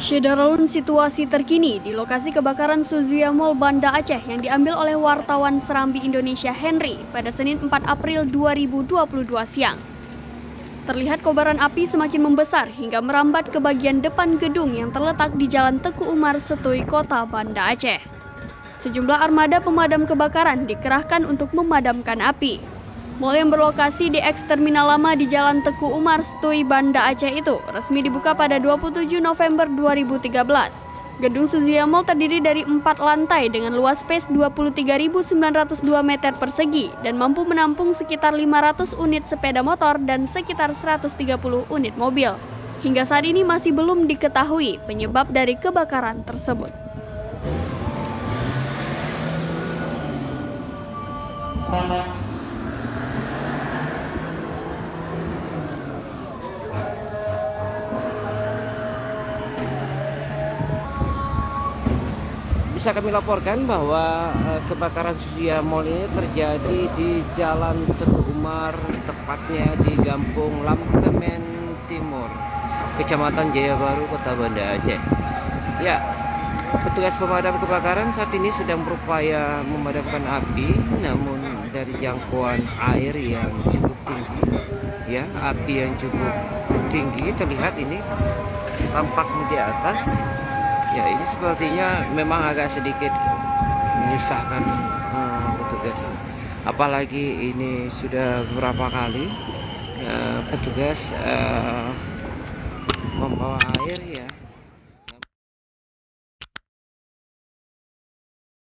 Syederalun situasi terkini di lokasi kebakaran Suzuya Mall Banda Aceh yang diambil oleh wartawan Serambi Indonesia Henry pada Senin 4 April 2022 siang. Terlihat kobaran api semakin membesar hingga merambat ke bagian depan gedung yang terletak di Jalan Teku Umar Setui, Kota Banda Aceh. Sejumlah armada pemadam kebakaran dikerahkan untuk memadamkan api. Mal yang berlokasi di eks-terminal lama di Jalan Teku Umar Setui, Banda Aceh itu resmi dibuka pada 27 November 2013. Gedung Suzuya Mall terdiri dari 4 lantai dengan luas space 23.902 meter persegi dan mampu menampung sekitar 500 unit sepeda motor dan sekitar 130 unit mobil. Hingga saat ini masih belum diketahui penyebab dari kebakaran tersebut. Bisa kami laporkan bahwa kebakaran Suzuya Mall ini terjadi di Jalan Teku Umar, tepatnya di Gampung Lamtemen Timur, Kecamatan Jaya Baru, Kota Banda Aceh. Ya, petugas pemadam kebakaran saat ini sedang berupaya memadamkan api, namun dari jangkauan air yang cukup tinggi, ya, api yang cukup tinggi terlihat ini tampak di atas. Ya, ini sepertinya memang agak sedikit menyusahkan petugas. Apalagi ini sudah beberapa kali petugas membawa air, ya,